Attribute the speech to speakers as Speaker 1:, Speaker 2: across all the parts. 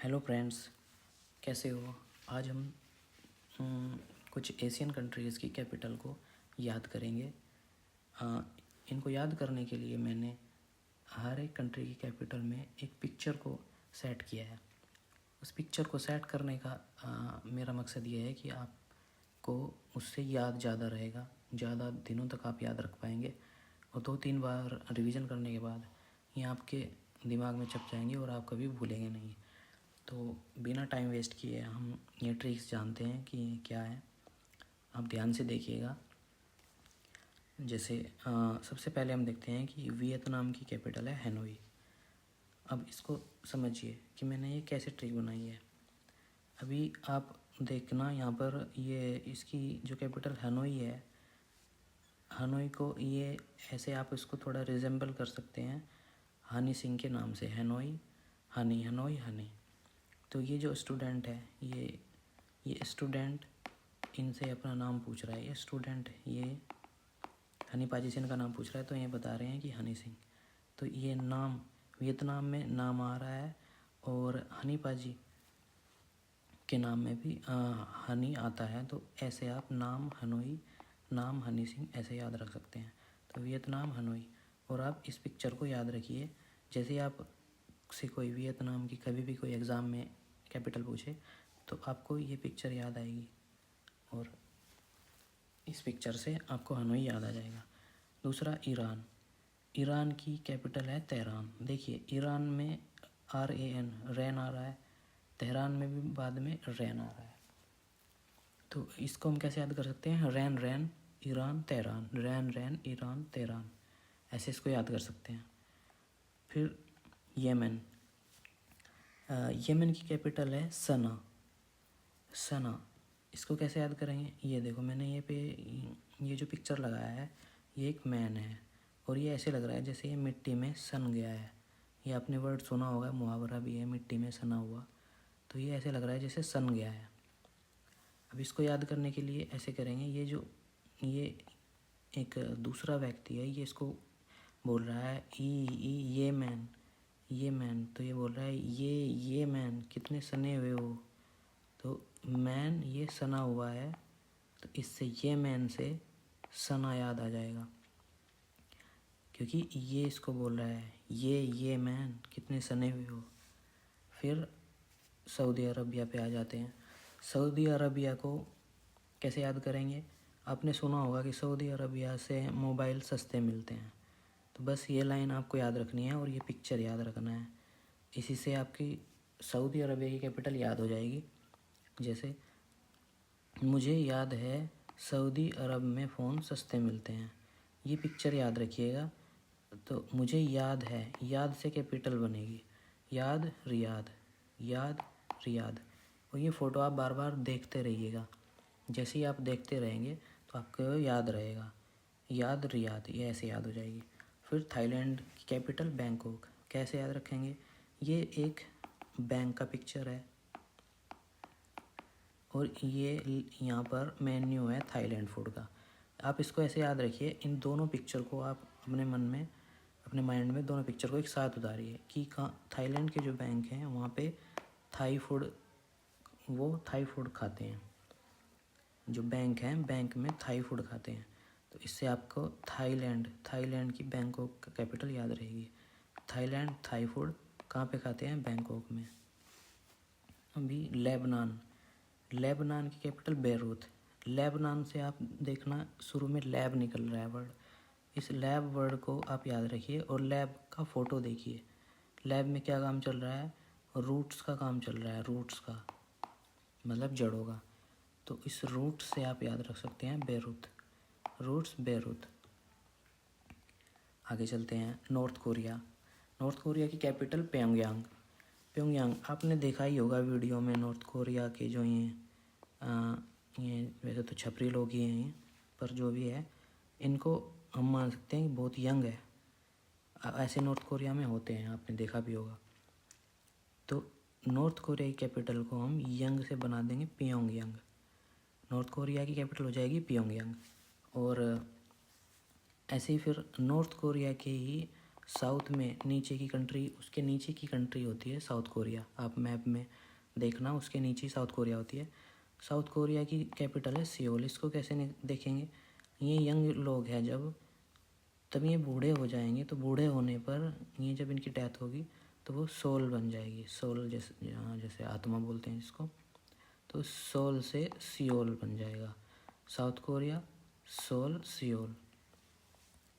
Speaker 1: Hello friends, कैसे हो। आज हम कुछ एशियन कंट्रीज़ की कैपिटल को याद करेंगे। इनको याद करने के लिए मैंने हर एक कंट्री की कैपिटल में एक पिक्चर को सेट किया है। उस पिक्चर को सेट करने का मेरा मकसद ये है कि आपको उससे याद ज़्यादा रहेगा, ज़्यादा दिनों तक आप याद रख पाएंगे और 2-3 बार रिवीजन करने के बाद ये आपके दिमाग में छप जाएंगे और आप कभी भूलेंगे नहीं। तो बिना टाइम वेस्ट किए हम ये ट्रिक्स जानते हैं कि क्या है। आप ध्यान से देखिएगा। जैसे सबसे पहले हम देखते हैं कि वियतनाम की कैपिटल है हैनोई। अब इसको समझिए कि मैंने ये कैसे ट्रिक बनाई है। अभी आप देखना यहाँ पर ये इसकी जो कैपिटल हैनोई है, हनोई को ये ऐसे आप इसको थोड़ा रिजेंबल कर सकते हैं हनी सिंह के नाम से। हैनोई हनी, हनोई हनी। तो ये जो स्टूडेंट है, ये स्टूडेंट इनसे अपना नाम पूछ रहा है। ये स्टूडेंट ये हनी पाजी से इनका नाम पूछ रहा है, तो ये बता रहे हैं कि हनी सिंह। तो ये नाम वियतनाम में नाम आ रहा है और हनी पाजी के नाम में भी हनी आता है। तो ऐसे आप नाम हनोई, नाम हनी सिंह ऐसे याद रख सकते हैं। तो वियतनाम हनोई। और आप इस पिक्चर को याद रखिए। जैसे आप से कोई वियतनाम की कभी भी कोई एग्ज़ाम में कैपिटल पूछे तो आपको ये पिक्चर याद आएगी और इस पिक्चर से आपको हनोई याद आ जाएगा। दूसरा ईरान। ईरान की कैपिटल है तेहरान। देखिए ईरान में RAN रैन आ रहा है, तेहरान में भी बाद में रैन आ रहा है। तो इसको हम कैसे याद कर सकते हैं? रैन रैन ईरान तेहरान, रैन रैन ईरान तेहरान, ऐसे इसको याद कर सकते हैं। फिर येमेन। येमेन की कैपिटल है सना। सना इसको कैसे याद करेंगे? ये देखो मैंने ये जो पिक्चर लगाया है, ये एक मैन है और ये ऐसे लग रहा है जैसे ये मिट्टी में सन गया है। ये आपने वर्ड सुना होगा, मुहावरा भी है, मिट्टी में सना हुआ। तो ये ऐसे लग रहा है जैसे सन गया है। अब इसको याद करने के लिए ऐसे करेंगे, ये एक दूसरा व्यक्ति है, ये इसको बोल रहा है ये मैन, ये मैन। तो ये बोल रहा है ये मैन कितने सने हुए हो। तो मैन ये सना हुआ है, तो इससे ये मैन से सना याद आ जाएगा, क्योंकि ये इसको बोल रहा है ये मैन कितने सने हुए हो। फिर सऊदी अरबिया पे आ जाते हैं। सऊदी अरबिया को कैसे याद करेंगे? आपने सुना होगा कि सऊदी अरबिया से मोबाइल सस्ते मिलते हैं। तो बस ये लाइन आपको याद रखनी है और ये पिक्चर याद रखना है। इसी से आपकी सऊदी अरबिया की कैपिटल याद हो जाएगी। जैसे मुझे याद है सऊदी अरब में फ़ोन सस्ते मिलते हैं, ये पिक्चर याद रखिएगा। तो मुझे याद है, याद से कैपिटल बनेगी याद रियाद, याद रियाद। और ये फ़ोटो आप बार बार देखते रहिएगा। जैसे ही आप देखते रहेंगे तो आपको याद रहेगा याद रियाद, ये ऐसे याद हो जाएगी। फिर थाईलैंड की कैपिटल बैंकॉक। कैसे याद रखेंगे? ये एक बैंक का पिक्चर है और ये यहाँ पर मेन्यू है थाईलैंड फूड का। आप इसको ऐसे याद रखिए। इन दोनों पिक्चर को आप अपने मन में, अपने माइंड में दोनों पिक्चर को एक साथ उतारिए कि कहाँ थाईलैंड के जो बैंक हैं वहाँ पे थाई फूड, वो थाई फूड खाते हैं। जो बैंक हैं, बैंक में थाई फूड खाते हैं। तो इससे आपको थाईलैंड की बैंकॉक का कैपिटल याद रहेगी। थाईलैंड थाई फूड कहाँ पे खाते हैं? बैंकॉक में। अभी लेबनान की कैपिटल बेरूत। लेबनान से आप देखना शुरू में लैब निकल रहा है वर्ड। इस लैब वर्ड को आप याद रखिए और लैब का फ़ोटो देखिए। लैब में क्या काम चल रहा है? रूट्स का काम चल रहा है। रूट्स का मतलब जड़ों का। तो इस रूट से आप याद रख सकते हैं बेरूत, रूट्स बेरूत। आगे चलते हैं नॉर्थ कोरिया। नॉर्थ कोरिया की कैपिटल प्योंगयांग। प्योंगयांग आपने देखा ही होगा वीडियो में। नॉर्थ कोरिया के जो ये वैसे तो छपरी लोग ही हैं ये, पर जो भी है इनको हम मान सकते हैं कि बहुत यंग है। ऐसे नॉर्थ कोरिया में होते हैं, आपने देखा भी होगा। तो नॉर्थ कोरिया की कैपिटल को हम यंग से बना देंगे प्योंगयांग। नॉर्थ कोरिया की कैपिटल हो जाएगी प्योंगयांग। और ऐसे ही फिर नॉर्थ कोरिया के ही साउथ में नीचे की कंट्री, उसके नीचे की कंट्री होती है साउथ कोरिया। आप मैप में देखना, उसके नीचे साउथ कोरिया होती है। साउथ कोरिया की कैपिटल है सियोल। इसको कैसे देखेंगे, ये यंग लोग हैं जब, तब ये बूढ़े हो जाएंगे, तो बूढ़े होने पर ये जब इनकी डेथ होगी तो वो सोल बन जाएगी। सोल जैसे यहाँ जैसे आत्मा बोलते हैं जिसको, तो सोल से सियोल बन जाएगा। South Korea, Seoul, Seoul.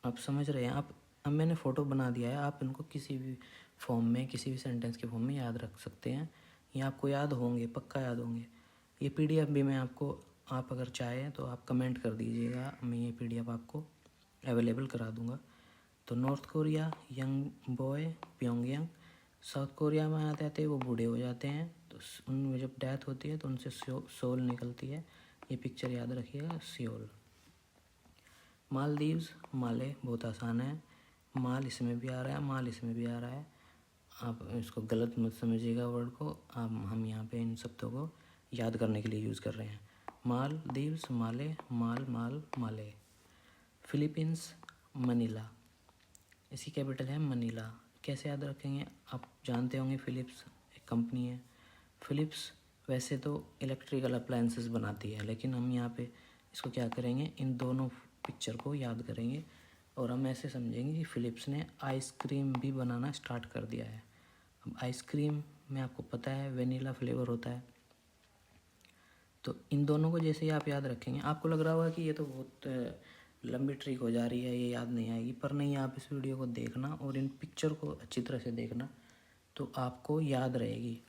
Speaker 1: आप समझ रहे हैं। आप, अब मैंने फ़ोटो बना दिया है, आप इनको किसी भी फॉर्म में, किसी भी सेंटेंस के फॉर्म में याद रख सकते हैं। ये आपको याद होंगे, पक्का याद होंगे। ये पीडीएफ भी मैं आपको, आप अगर चाहें तो आप कमेंट कर दीजिएगा, मैं ये पीडीएफ आपको अवेलेबल करा दूँगा। तो north Korea, young boy, Pyongyang. South Korea में आते आते वो बूढ़े हो जाते हैं, तो उनमें जब डेथ होती है तो उनसे सोल निकलती है। ये पिक्चर याद रखिएगा, सियोल। मालदीव्स, माले बहुत आसान है। माल इसमें भी आ रहा है, माल इसमें भी आ रहा है। आप इसको गलत मत समझिएगा वर्ड को। हम यहाँ पे इन शब्दों को याद करने के लिए यूज़ कर रहे हैं। मालदीव्स, माले, माल, माल, माले। Philippines, Manila. इसकी कैपिटल है मनीला। कैसे याद रखेंगे, आप जानते होंगे फिलिप्स एक कंपनी है। फिलिप्स वैसे तो इलेक्ट्रिकल अप्लायंसेस बनाती है, लेकिन हम यहाँ पे इसको क्या करेंगे, इन दोनों पिक्चर को याद करेंगे और हम ऐसे समझेंगे कि फिलिप्स ने आइसक्रीम भी बनाना स्टार्ट कर दिया है। अब आइसक्रीम में आपको पता है वेनिला फ्लेवर होता है, तो इन दोनों को जैसे ही आप याद रखेंगे, आपको लग रहा होगा कि ये तो बहुत लंबी ट्रिक हो जा रही है, ये याद नहीं आएगी, पर नहीं, आप इस वीडियो को देखना और इन पिक्चर को अच्छी तरह से देखना तो आपको याद रहेगी।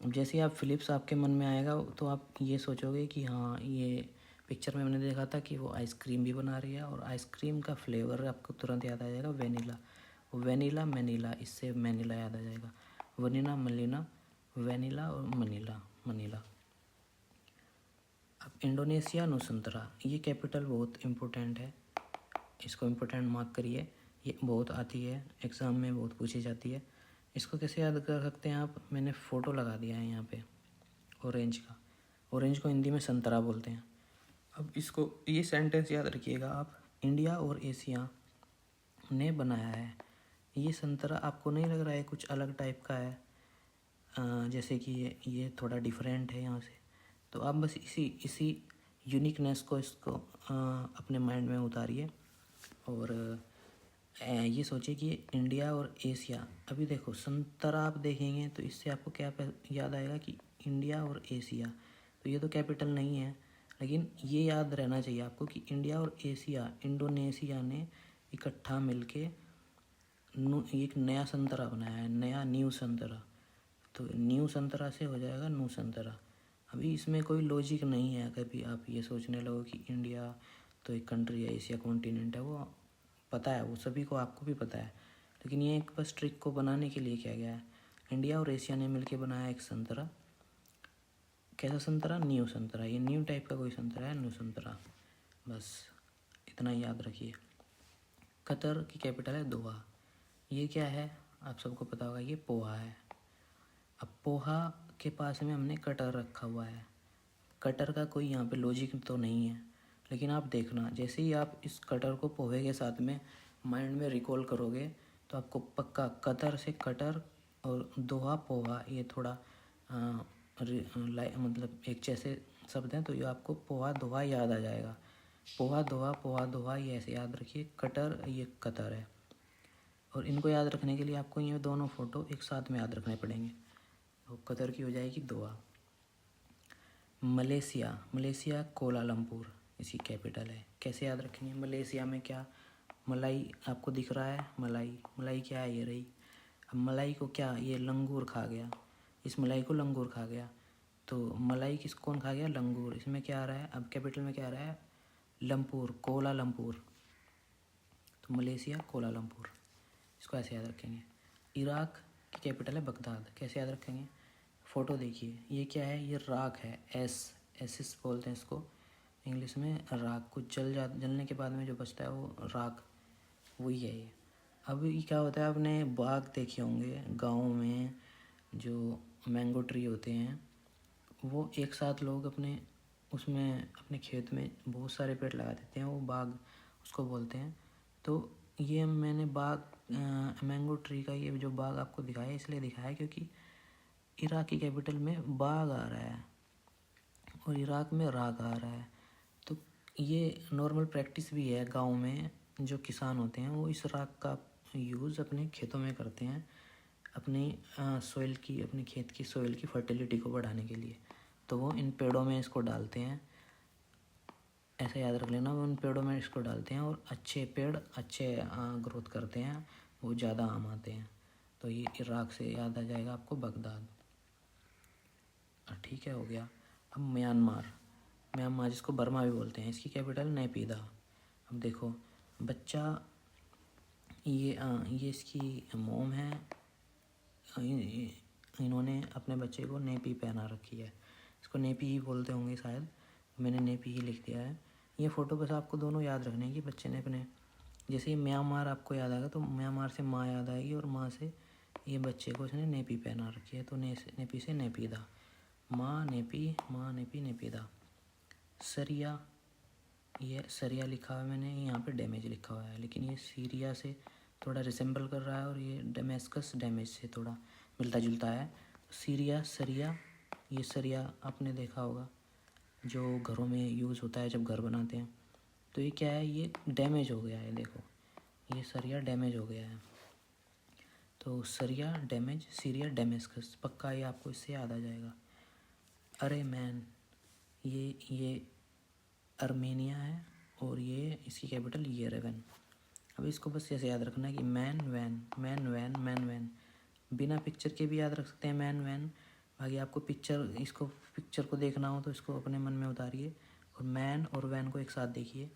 Speaker 1: अब जैसे ही आप फिलिप्स आपके मन में आएगा तो आप ये सोचोगे कि हाँ, ये पिक्चर में मैंने देखा था कि वो आइसक्रीम भी बना रही है, और आइसक्रीम का फ्लेवर आपको तुरंत याद आ जाएगा वेनिला। वेनिला, मैनीला, इससे मैनीला याद आ जाएगा। वनीला, मलीना, वेनिला और मनीला, मनीला। अब इंडोनेशिया, नुसंतरा। ये कैपिटल बहुत इम्पोर्टेंट है, इसको इम्पोर्टेंट मार्क करिए। ये बहुत आती है एग्ज़ाम में, बहुत पूछी जाती है। इसको कैसे याद कर सकते हैं आप, मैंने फ़ोटो लगा दिया है यहाँ पे ऑरेंज का। ऑरेंज को हिंदी में संतरा बोलते हैं। अब इसको, ये सेंटेंस याद रखिएगा आप, इंडिया और एशिया ने बनाया है। ये संतरा आपको नहीं लग रहा है कुछ अलग टाइप का है, जैसे कि ये थोड़ा डिफरेंट है यहाँ से, तो आप बस इसी यूनिकनेस को, इसको अपने माइंड में उतारिए और ये सोचिए कि इंडिया और एशिया। अभी देखो संतरा आप देखेंगे तो इससे आपको क्या याद आएगा कि इंडिया और एशिया, तो ये तो कैपिटल नहीं है, लेकिन ये याद रहना चाहिए आपको कि इंडिया और एशिया, इंडोनेशिया ने इकट्ठा मिलके एक नया संतरा बनाया है, नया न्यू संतरा। तो न्यू संतरा से हो जाएगा नू संतरा। अभी इसमें कोई लॉजिक नहीं है, कभी आप ये सोचने लगो कि इंडिया तो एक कंट्री है, एशिया कॉन्टिनेंट है, वो पता है, वो सभी को, आपको भी पता है, लेकिन ये एक बस ट्रिक को बनाने के लिए किया गया है। इंडिया और एशिया ने मिलकर बनाया एक संतरा। कैसा संतरा, न्यू संतरा। ये न्यू टाइप का कोई संतरा है, न्यू संतरा। बस इतना ही याद रखिए। कतर की कैपिटल है दोहा। ये क्या है, आप सबको पता होगा, ये पोहा है। अब पोहा के पास में हमने कटर रखा हुआ है। कटर का कोई यहाँ पे लॉजिक तो नहीं है, लेकिन आप देखना, जैसे ही आप इस कटर को पोहे के साथ में माइंड में रिकॉल करोगे तो आपको पक्का कतर से कटर और दोहा पोहा, ये थोड़ा मतलब एक जैसे शब्द हैं, तो ये आपको पोहा दोहा याद आ जाएगा। पोहा दोहा, ये ऐसे याद रखिए। कटर, ये कतर है। और इनको याद रखने के लिए आपको ये दोनों फ़ोटो एक साथ में याद रखने पड़ेंगे। तो कतर की हो जाएगी दोहा। मलेशिया, मलेशिया कोलालमपुर इसकी कैपिटल है। कैसे याद रखेंगे, मलेशिया में क्या, मलाई आपको दिख रहा है, मलाई, मलाई क्या है, ये रही। अब मलाई को क्या, ये लंगूर खा गया, इस मलाई को लंगूर खा गया, तो मलाई किस कौन खा गया, लंगूर। इसमें क्या आ रहा है, अब कैपिटल में क्या आ रहा है, लमपुर, कोलालमपुर। तो मलेशिया कोलालमपुर, इसको ऐसे याद रखेंगे। इराक की कैपिटल है बगदाद। कैसे याद रखेंगे, फ़ोटो देखिए, ये क्या है, ये राख है, एसिस बोलते हैं इसको इंग्लिश में। राख को जलने के बाद में जो बचता है वो राख, वही है ये। अब ये क्या होता है, आपने बाग देखे होंगे गाँव में, जो मैंगो ट्री होते हैं, वो एक साथ लोग अपने उसमें अपने खेत में बहुत सारे पेड़ लगा देते हैं, वो बाग उसको बोलते हैं। तो ये मैंने बाग मैंगो ट्री का ये जो बाग आपको दिखाया इसलिए दिखाया क्योंकि इराक की कैपिटल में बाग आ रहा है और इराक में राग आ रहा है। तो ये नॉर्मल प्रैक्टिस भी है गांव में, जो किसान होते हैं वो इस राग का यूज़ अपने खेतों में करते हैं अपनी सॉइल की, अपने खेत की सॉइल की फर्टिलिटी को बढ़ाने के लिए। तो वो इन पेड़ों में इसको डालते हैं, ऐसा याद रख लेना, वो उन पेड़ों में इसको डालते हैं और अच्छे पेड़ अच्छे ग्रोथ करते हैं, वो ज़्यादा आम आते हैं। तो ये इराक से याद आ जाएगा आपको बगदाद। ठीक है, हो गया। अब म्यांमार, म्यांमार जिसको बर्मा भी बोलते हैं, इसकी कैपिटल नेपिदा। अब देखो बच्चा, ये इसकी मोम है, इन्होंने अपने बच्चे को नेपी पहना रखी है, इसको नेपी ही बोलते होंगे शायद, मैंने नेपी ही लिख दिया है। ये फ़ोटो बस आपको दोनों याद रखने हैं कि बच्चे ने अपने, जैसे ही म्यांमार आपको याद आएगा तो म्यांमार से माँ याद आएगी और माँ से ये बच्चे को इसने नेपी पहना रखी है, तो नेपी से नेपीदा, माँ नेपी नेपीदा। सरिया, ये सरिया लिखा हुआ है मैंने, यहाँ पे डैमेज लिखा हुआ है, लेकिन ये सीरिया से थोड़ा रिसेंबल कर रहा है और ये डेमेस्कस डैमेज से थोड़ा मिलता जुलता है। सीरिया, सरिया, ये सरिया आपने देखा होगा जो घरों में यूज़ होता है जब घर बनाते हैं। तो ये क्या है, ये डैमेज हो गया है, देखो ये सरिया डैमेज हो गया है। तो सरिया डैमेज, सीरिया डेमेस्कस, पक्का ये आपको इससे याद आ जाएगा। अरे मैन, ये अर्मेनिया है और ये इसकी कैपिटल येरेवन। अब इसको बस ऐसे याद रखना है कि man van, man van, man van, बिना पिक्चर के भी याद रख सकते हैं मैन वैन। बाकी आपको पिक्चर को देखना हो तो इसको अपने मन में उतारिए और मैन और वैन को एक साथ देखिए,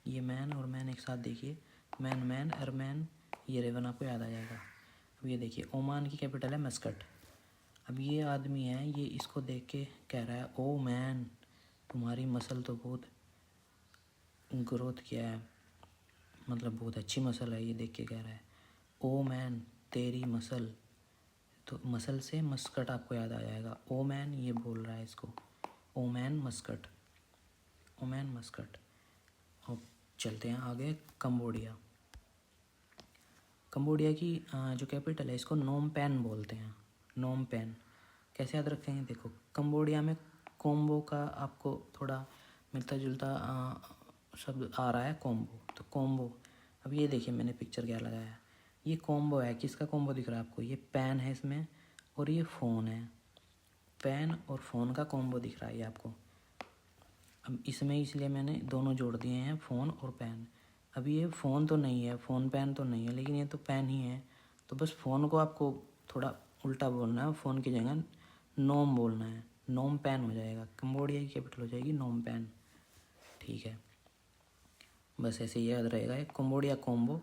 Speaker 1: ये मैन और मैन एक साथ देखिए, मैन मैन अरमैन, येरेवन आपको याद आ जाएगा। अब ये देखिए ओमान की कैपिटल है मस्कट। अब ये आदमी है, ये इसको देख के कह रहा है ओ मैन तुम्हारी मसल तो बहुत ग्रोथ किया है, मतलब बहुत अच्छी मसल है, ये देख के कह रहा है ओ मैन तेरी मसल। तो मसल से मस्कट आपको याद आ जाएगा, ओ मैन ये बोल रहा है इसको, oh man Muscat, oh man Muscat. अब चलते हैं आगे, कंबोडिया। कंबोडिया की जो कैपिटल है इसको नोम पेन बोलते हैं, नोम पेन। कैसे याद रखेंगे, देखो कंबोडिया में कोम्बो का आपको थोड़ा मिलता जुलता शब्द आ रहा है, कोम्बो, तो कोम्बो। अब ये देखिए मैंने पिक्चर क्या लगाया है, ये कोम्बो है, किसका कोम्बो दिख रहा है आपको, ये पेन है इसमें और ये फ़ोन है, पेन और फ़ोन का कोम्बो दिख रहा है ये आपको। अब इसमें इसलिए मैंने दोनों जोड़ दिए हैं, फ़ोन और पेन। अब ये फ़ोन तो नहीं है, फ़ोन पेन तो नहीं है, लेकिन ये तो पेन ही है, तो बस फ़ोन को आपको थोड़ा उल्टा बोलना है, फ़ोन की जगह नोम बोलना है, नोम पेन हो जाएगा, कंबोडिया की कैपिटल हो जाएगी नोम पेन। ठीक है, बस ऐसे ही याद रहेगा, कंबोडिया कोम्बो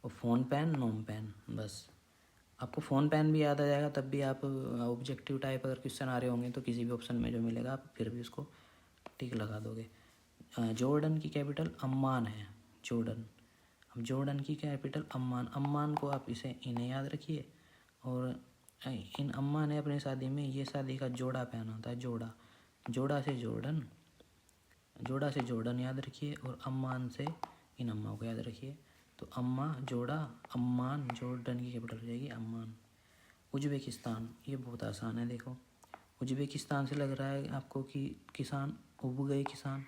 Speaker 1: और फ़ोन पेन नोम पेन। बस आपको फ़ोन पेन भी याद आ जाएगा, तब भी आप ऑब्जेक्टिव टाइप अगर क्वेश्चन आ रहे होंगे तो किसी भी ऑप्शन में जो मिलेगा आप फिर भी उसको टिक लगा दोगे। जॉर्डन की कैपिटल अम्मान है, जॉर्डन। अब जॉर्डन की कैपिटल अम्मान, अम्मान को आप इन्हें याद रखिए और इन अम्मा ने अपनी शादी में ये शादी का जोड़ा पहना था, जोड़ा, जोड़ा से जॉर्डन, जोड़ा से जॉर्डन याद रखिए और अम्मान से इन अम्मा को याद रखिए। तो अम्मा जोड़ा अम्मान, जॉर्डन की कैपिटल हो जाएगी अम्मान। उज्बेकिस्तान, ये बहुत आसान है, देखो उज्बेकिस्तान से लग रहा है आपको कि किसान उब गए, किसान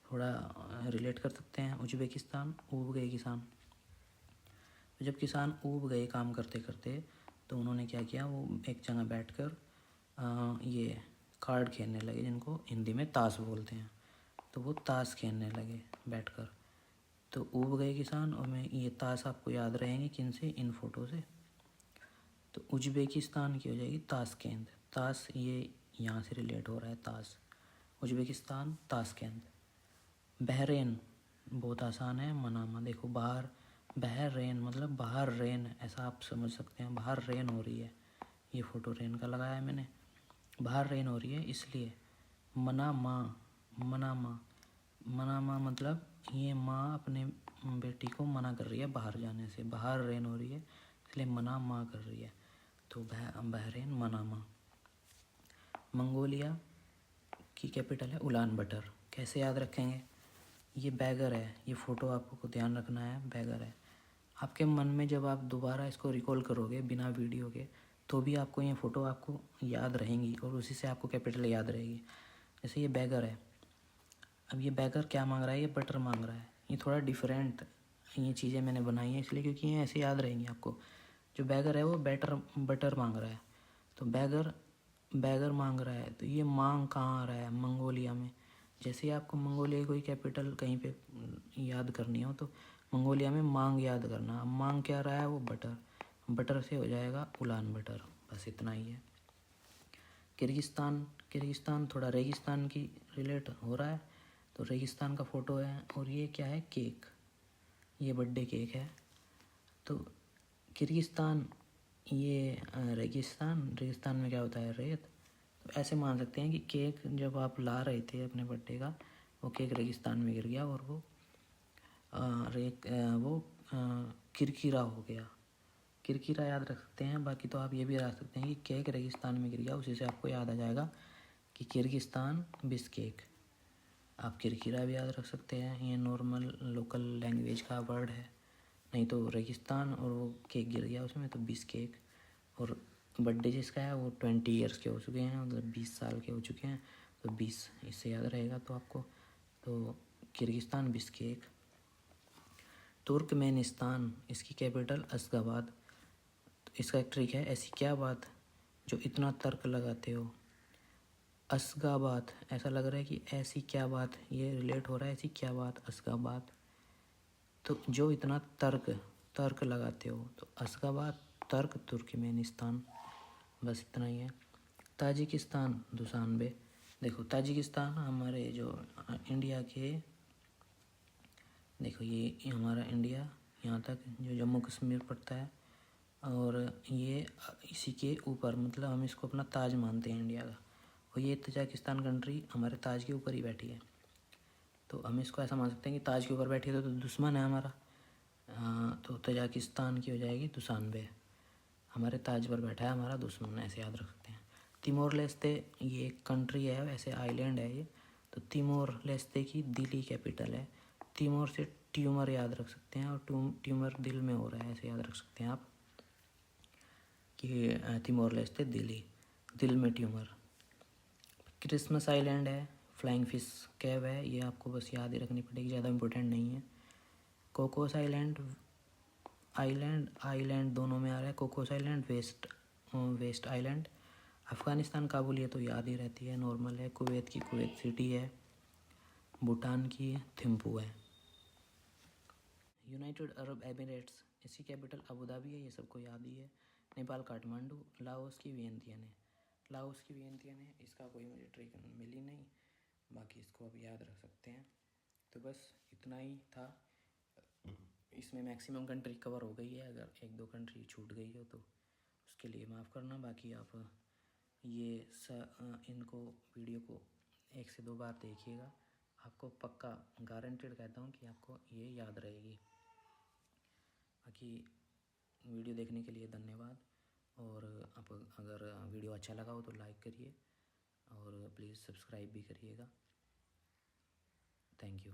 Speaker 1: थोड़ा रिलेट कर सकते हैं, उज्बेकिस्तान उब गए किसान। तो जब किसान उब गए काम करते करते तो उन्होंने क्या किया, वो एक जगह बैठकर ये कार्ड खेलने लगे, जिनको हिंदी में ताश बोलते हैं, तो वो ताश खेलने लगे बैठकर। तो उब गए किसान, और मैं ये ताश आपको याद रहेंगे किन से, इन फोटो से। तो उज्बेकिस्तान की हो जाएगी ताशकेंद, ताश ये यहाँ से रिलेट हो रहा है, ताश, उज्बेकिस्तान ताशकेंद। बहरेन बहुत आसान है, मनामा, देखो बाहर, बहरेन मतलब बाहर रेन, ऐसा आप समझ सकते हैं, बाहर रेन हो रही है, ये फ़ोटो रेन का लगाया है मैंने, बाहर रेन हो रही है इसलिए। मनामा, मनामा, मनामा मतलब ये माँ अपने बेटी को मना कर रही है बाहर जाने से, बाहर रेन हो रही है इसलिए मना माँ कर रही है, तो बहरेन मनामा। मंगोलिया की कैपिटल है उलान बटर। कैसे याद रखेंगे, ये बैगर है, ये फ़ोटो आपको ध्यान रखना है, बैगर है। आपके मन में जब आप दोबारा इसको रिकॉल करोगे बिना वीडियो के, तो भी आपको ये फ़ोटो आपको याद रहेंगी और उसी से आपको कैपिटल याद रहेगी। जैसे ये बैगर है, अब ये बैगर क्या मांग रहा है, ये बटर मांग रहा है। ये थोड़ा डिफरेंट ये चीज़ें मैंने बनाई हैं इसलिए क्योंकि ये ऐसे याद रहेंगी आपको। जो बैगर है वो बटर मांग रहा है, तो बैगर बैगर मांग रहा है, तो ये मांग कहाँ आ रहा है, मंगोलिया में। जैसे ही आपको मंगोलिया की कोई कैपिटल कहीं पे याद करनी हो तो मंगोलिया में मांग याद करना। अब मांग क्या रहा है, वो बटर, बटर से हो जाएगा उलान बटर। बस इतना ही है। किर्गिस्तान थोड़ा रेगिस्तान की रिलेट हो रहा है, तो रेगिस्तान का फ़ोटो है। और ये क्या है, केक, ये बर्थडे केक है। तो किर्गिस्तान, ये रेगिस्तान में क्या होता है, रेत। तो ऐसे मान सकते हैं कि केक जब आप ला रहे थे अपने बर्थडे का, वो केक रेगिस्तान में गिर गया और वो किरकिरा हो गया। किरकिरा याद रख सकते हैं। बाकी तो आप ये भी रख सकते हैं कि केक रेगिस्तान में गिर गया, उसी से आपको याद आ जाएगा कि किर्गिस्तान बिस्केक। आप किरकिरा भी याद रख सकते हैं, ये नॉर्मल लोकल लैंग्वेज का वर्ड है। नहीं तो रेगिस्तान और वो केक गिर गया उसमें, तो बिस्केक। और बर्थडे जिसका है वो 20 ईयर्स के हो चुके हैं, मतलब 20 साल के हो चुके हैं, तो 20 इससे याद रहेगा तो आपको। तो किर्गिस्तान बिस्केक। तुर्कमेनिस्तान, इसकी कैपिटल अशगाबाद। तो इसका एक ट्रिक है, ऐसी क्या बात जो इतना तर्क लगाते हो। अशगाबाद, ऐसा लग रहा है कि ऐसी क्या बात, ये रिलेट हो रहा है, ऐसी क्या बात, अशगाबाद। तो जो इतना तर्क लगाते हो, तो अशगाबाद, तर्क, तुर्कमेनिस्तान। बस इतना ही है। Tajikistan, Dushanbe. देखो ताजिकिस्तान हमारे जो इंडिया के, देखो ये हमारा इंडिया यहाँ तक जो जम्मू कश्मीर पड़ता है, और ये इसी के ऊपर, मतलब हम इसको अपना ताज मानते हैं इंडिया का। और ये तजाकिस्तान कंट्री हमारे ताज के ऊपर ही बैठी है, तो हम इसको ऐसा मान सकते हैं कि ताज के ऊपर बैठी है तो दुश्मन है हमारा। तो तजाकिस्तान की हो जाएगी दुशानबे, हमारे ताज पर बैठा है हमारा दुश्मन, ऐसे याद रख सकते हैं। तिमोर लेस्ते, ये एक कंट्री है, वैसे आइलैंड है ये। तो तिमोर लेस्ते की दिल्ली कैपिटल है। तिमोर से ट्यूमर याद रख सकते हैं, और ट्यूमर दिल में हो रहा है, ऐसे याद रख सकते हैं आप कि तिमोर लेस्ते दिल्ली, दिल में ट्यूमर। क्रिसमस आइलैंड है, फ्लाइंग फिश कैव है, ये आपको बस याद ही रखनी पड़ेगी, ज़्यादा इंपॉर्टेंट नहीं है। कोकोस आइलैंड दोनों में आ रहा है, Cocos Island, West Island. Afghanistan Kabul, ये तो याद ही रहती है, नॉर्मल है। कुवैत की कुवैत सिटी है। भूटान की थिम्पू है। यूनाइटेड अरब एमिरेट्स, इसकी कैपिटल अबू धाबी है, ये सबको याद ही है। नेपाल काठमांडू। लाओस की वियंतियन है, इसका कोई मुझे ट्रिक मिली नहीं, बाकी इसको अब याद रख सकते हैं। तो बस इतना ही था, इसमें मैक्सिमम कंट्री कवर हो गई है। अगर एक दो कंट्री छूट गई हो तो उसके लिए माफ़ करना। बाकी आप इनको वीडियो को 1 से 2 बार देखिएगा, आपको पक्का गारंटेड कहता हूँ कि आपको ये याद रहेगी। बाकी वीडियो देखने के लिए धन्यवाद। और आप अगर वीडियो अच्छा लगा हो तो लाइक करिए और प्लीज़ सब्सक्राइब भी करिएगा। Thank you.